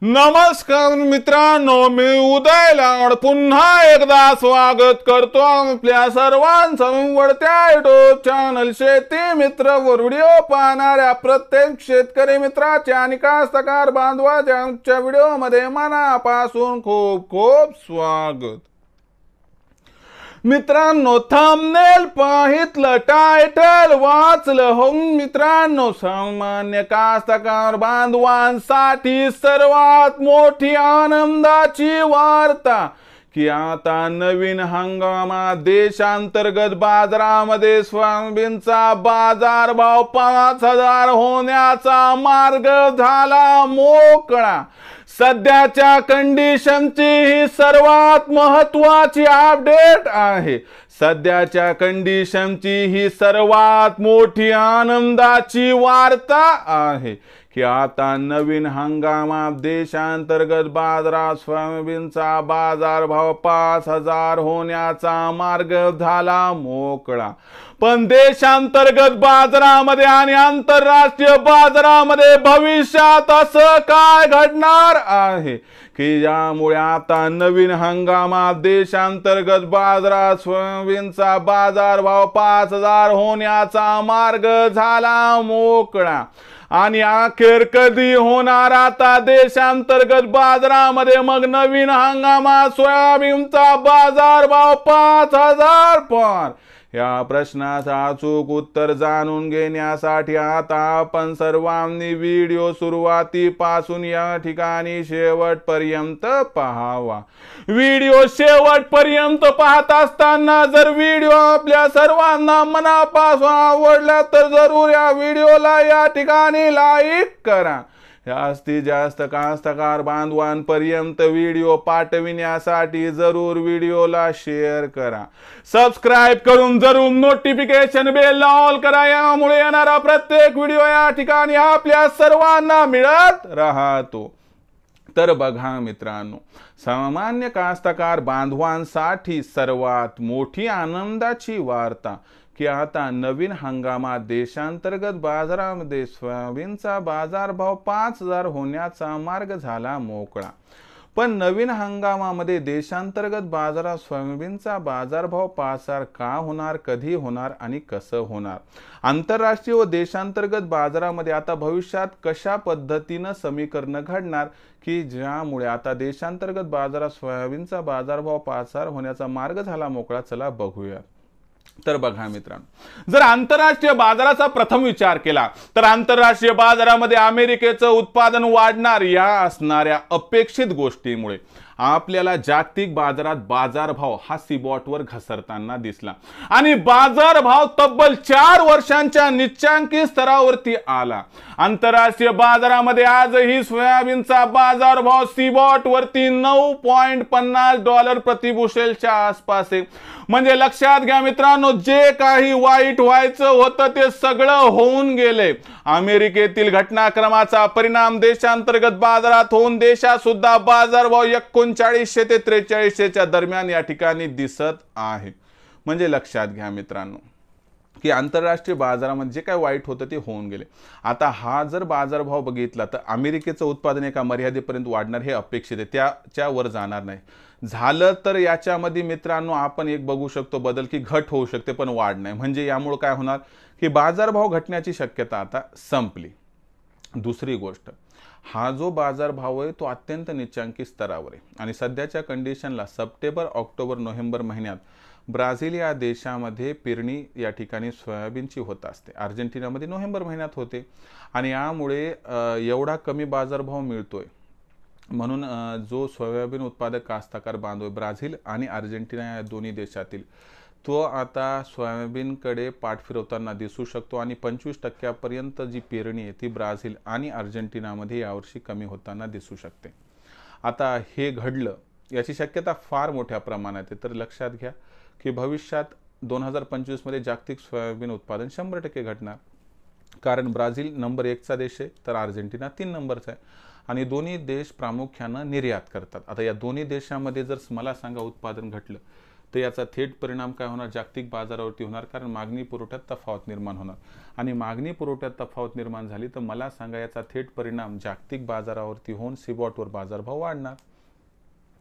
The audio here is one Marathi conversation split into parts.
नमस्कार मित्रांनो, मी उदय लाड पुन्हा एकदा स्वागत करतो आपल्या सर्वांचं आवडत्या युट्यूब चॅनल शेती मित्र वर व्हिडिओ पाहणाऱ्या प्रत्येक शेतकरी मित्राच्या आणि कास्तकार बांधवाच्या आजच्या व्हिडिओमध्ये मनापासून खूप खूप स्वागत। मित्रांनो, थंबनेल पाहितलं, टायटल वाचलं हो मित्रांनो, सामान्य कास्तकार बांधवांसाठी सर्वात मोठी आनंदाची वार्ता की आता नवीन हंगामात देशांतर्गत बाजारामध्ये सोयाबीनचा बाजारभाव 5000 होण्याचा मार्ग झाला मोकळा। सध्याच्या कंडिशनची ही सर्वात महत्त्वाची अपडेट आहे। सध्याच्या कंडिशनची ही सर्वात मोठी आनंदाची वार्ता आहे की आता नवीन हंगामात देशांतर्गत बाजारात सोयाबीनचा बाजारभाव 5000 होण्याचा मार्ग झाला मोकळा। पण देशांतर्गत बाजारामध्ये आणि आंतरराष्ट्रीय बाजारामध्ये भविष्यात असं काय घडणार आहे की ज्यामुळे आता नवीन हंगामात देशांतर्गत बाजारात सोयाबीनचा बाजारभाव 5000 होण्याचा मार्ग झाला मोकळा। आणि अखेर कधी होणार आता देशांतर्गत बाजारामध्ये मग नवीन हंगामात सोयाबीनचा बाजारभाव 5000 पार? या प्रश्नाचं अचूक उत्तर जाणून घेण्यासाठी आता आपण सर्वांनी व्हिडिओ सुरुवातीपासून या ठिकाणी शेवटपर्यंत पाहावा। व्हिडिओ शेवटपर्यंत पाहत असताना जर व्हिडिओ आपल्या सर्वांना मनापासून आवडला तर जरूर या व्हिडिओला या ठिकाणी लाईक करा। जास्तीत जास्त कास्तकार बांधवांपर्यंत व्हिडिओ पाठविण्यासाठी जरूर व्हिडिओला शेअर करा। सबस्क्राइब करून जरूर नोटिफिकेशन बेल ऑल करा, यामुळे येणारा प्रत्येक व्हिडिओ या ठिकाणी आपल्या सर्वांना मिळत राहतो। तर बघा मित्रांनो, सामान्य कास्तकार बांधवांसाठी सर्वात मोठी आनंदाची वार्ता की आता नवीन हंगामात देशांतर्गत बाजारामध्ये सोयाबीनचा बाजारभाव 5000 होण्याचा मार्ग झाला मोकळा। पण नवीन हंगामामध्ये देशांतर्गत बाजारात सोयाबीनचा बाजारभाव 5000 का होणार, कधी होणार आणि कसं होणार? आंतरराष्ट्रीय व देशांतर्गत बाजारामध्ये आता भविष्यात कशा पद्धतीने समीकरण घडणार की ज्यामुळे आता देशांतर्गत बाजारात सोयाबीनचा बाजारभाव 5000 होण्याचा मार्ग झाला मोकळा? चला बघूया। तर बघा मित्रांनो, जर आंतरराष्ट्रीय बाजाराचा प्रथम विचार केला तर आंतरराष्ट्रीय बाजारामध्ये अमेरिकेचं उत्पादन वाढणार या असणाऱ्या अपेक्षित गोष्टीमुळे आपल्याला जागतिक बाजारात बाजारभाव हा सीबॉटवर घसरताना दिसला आणि बाजारभाव तब्बल 4 वर्षांच्या निच्चांकी स्तरावरती आला। आंतरराष्ट्रीय बाजारामध्ये आजही सोयाबीनचा बाजारभाव सीबॉट वरती $9.50 प्रति बुशेलच्या आसपास आहे। म्हणजे लक्षात घ्या मित्रांनो, जे काही वाईट व्हायचं होतं ते सगळं होऊन गेले। अमेरिकेतील घटनाक्रमाचा परिणाम देशांतर्गत बाजारात होऊन देशात सुद्धा बाजारभाव 3900 ते 4300 दरम्यान या ठिकाणी दिसत आहे। म्हणजे लक्षात घ्या मित्रांनो की आंतरराष्ट्रीय बाजारामध्ये जे काही वाईट होतं ते होऊन गेले। आता हा जर बाजारभाव बघितला तर अमेरिकेचं उत्पादन एका मर्यादेपर्यंत वाढणार हे अपेक्षित आहे, त्याच्या वर जाणार नाही। झालं तर याच्यामध्ये मित्रांनो आपण एक बघू शकतो बदल की घट होऊ शकते पण वाढ नाही। म्हणजे यामुळे काय होणार की बाजारभाव घटण्याची शक्यता आता संपली। दुसरी गोष्ट, हा जो बाजारभाव आहे तो अत्यंत निच्चांकी स्तरावर आहे आणि सध्याच्या कंडिशनला सप्टेंबर, ऑक्टोबर, नोव्हेंबर महिन्यात ब्राझील या देशामध्ये पेरणी या ठिकाणी सोयाबीनची होत असते। अर्जेंटिनामध्ये नोव्हेंबर महिन्यात होते आणि यामुळे एवढा कमी बाजारभाव मिळतोय म्हणून जो सोयाबीन उत्पादक कास्तकार बांधव ब्राझील आणि अर्जेंटिना या दोन्ही देशातील तो आता सोयाबीनकडे पाठ फिरवताना दिसू शकतो आणि 25% जी पेरणी आहे ती ब्राझील आणि अर्जेंटिनामध्ये यावर्षी कमी होताना दिसू शकते। आता हे घडलं याची शक्यता फार मोठ्या प्रमाणात आहे। तर लक्षात घ्या की भविष्यात 2025 मध्ये जागतिक सोयाबीन उत्पादन 100% घटणार, कारण ब्राझील नंबर 1 चा देश आहे तर अर्जेंटिना 3 नंबरचा आहे आणि दोन्ही देश प्रामुख्याने निर्यात करतात। आता या दोन्ही देशांमध्ये जर मला सांगा उत्पादन घटलं तर याचा थेट परिणाम काय होणार, जागतिक बाजारावरती होणार, कारण मागणी पुरवठ्यात तफावत निर्माण होणार आणि मागणी पुरवठ्यात तफावत निर्माण झाली तर मला सांगा याचा थेट परिणाम जागतिक बाजारावरती होऊन सिबॉटवर बाजारभाव वाढणार.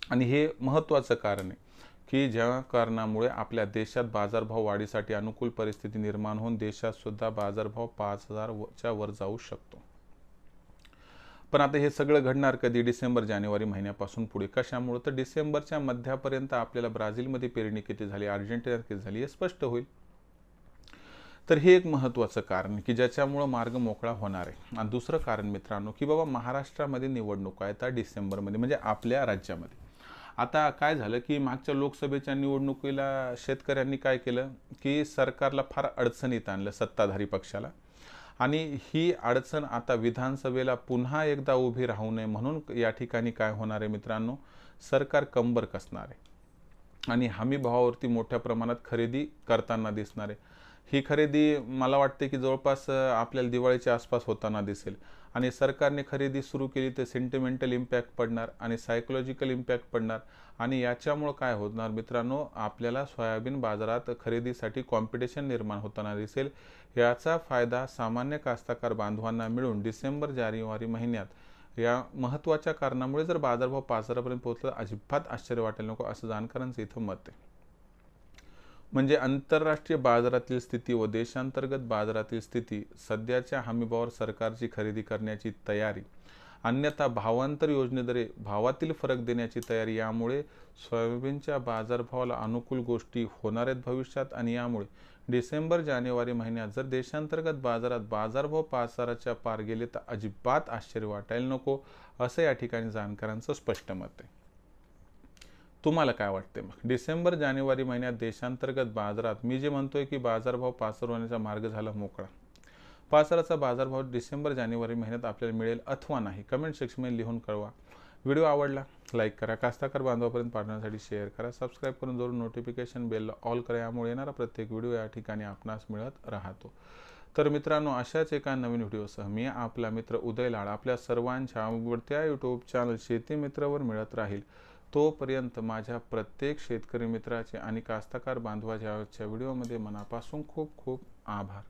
आणि हे महत्त्वाचं कारण आहे की ज्या कारणामुळे आपल्या देशात बाजारभाव वाढीसाठी अनुकूल परिस्थिती निर्माण होऊन देशात सुद्धा बाजारभाव 5,000च्या वर जाऊ शकतो. पण आता हे सगळं घडणार कधी, डिसेंबर जानेवारी महिन्यापासून पुढे. कशामुळे, तर डिसेंबरच्या मध्यापर्यंत आपल्याला ब्राझीलमध्ये पेरणी किती झाली, अर्जेंटिनात किती झाली हे स्पष्ट होईल. तर हे एक महत्त्वाचं कारण की ज्याच्यामुळं मार्ग मोकळा होणार आहे. आणि दुसरं कारण मित्रांनो की बाबा महाराष्ट्रामध्ये निवडणुका आहेत डिसेंबरमध्ये, म्हणजे आपल्या राज्यामध्ये. आता काय झालं की मागच्या लोकसभेच्या निवडणुकीला शेतकऱ्यांनी काय केलं की सरकारला फार अडचणीत आणलं, सत्ताधारी पक्षाला. आणि ही अडचण आता विधानसभेला पुन्हा एकदा उभी राहू नये म्हणून या ठिकाणी काय होणार आहे मित्रांनो, सरकार कंबर कसणार आहे आणि हमी भावावरती मोठ्या प्रमाणात खरेदी करताना दिसणार आहे. ही खरेदी मला वाटते की जवळपास आपल्याला दिवाळीच्या आसपास होताना दिसेल. आणि सरकारने खरेदी सुरू केली तर सेंटिमेंटल इम्पॅक्ट पडणार आणि सायकोलॉजिकल इम्पॅक्ट पडणार. आणि याच्यामुळं काय होणार मित्रांनो, आपल्याला सोयाबीन बाजारात खरेदीसाठी कॉम्पिटिशन निर्माण होताना दिसेल. याचा फायदा सामान्य कास्तकार बांधवांना मिळून डिसेंबर जानेवारी महिन्यात या महत्त्वाच्या कारणामुळे जर बाजारभाव 5,000पर्यंत पोहोचला अजिबात आश्चर्य वाटायला नको, असं जाणकारांचं इथं मत आहे. म्हणजे आंतरराष्ट्रीय बाजारातील स्थिती व देशांतर्गत बाजारातील स्थिती, सध्याच्या हमीभावावर सरकारची खरेदी करण्याची तयारी, अन्यथा भावांतर योजनेद्वारे भावातील फरक देण्याची तयारी, यामुळे सोयाबीनच्या बाजारभावाला अनुकूल गोष्टी होणार आहेत भविष्यात. आणि यामुळे डिसेंबर जानेवारी महिन्यात जर देशांतर्गत बाजारात बाजारभाव 5,000च्या पार गेले तर अजिबात आश्चर्य वाटायला नको, असं या ठिकाणी जाणकारांचं स्पष्ट मत आहे. तुम्हाला काय वाटते मग, डिसेंबर जानेवारी महिन्यात देशांतर्गत बाजारात मी जे म्हणतोय की बाजारभाव 5,000 होण्याचा मार्ग झाला मोकळा, 5,000चा बाजारभाव डिसेंबर जानेवारी महिन्यात आपल्याला मिळेल अथवा नाही, कमेंट सेक्शनमध्ये लिहून कळवा. व्हिडिओ आवडला लाईक करा, कास्तकार बांधवापर्यंत पाठवण्यासाठी शेअर करा, सबस्क्राईब करून जरूर नोटिफिकेशन बेलला ऑल करा, यामुळे येणारा प्रत्येक व्हिडिओ या ठिकाणी आपणास मिळत राहतो. तर मित्रांनो, अशाच एका नवीन व्हिडिओसह मी आपला मित्र उदय लाड आपल्या सर्वांच्या आवडत्या यूट्यूब चॅनल शेती मित्रावर मिळत राहील. तोपर्यंत माझ्या प्रत्येक शेतकरी मित्राचे आणि कास्तकार बांधवाच्या व्हिडिओमध्ये मनापासून खूप खूप आभार.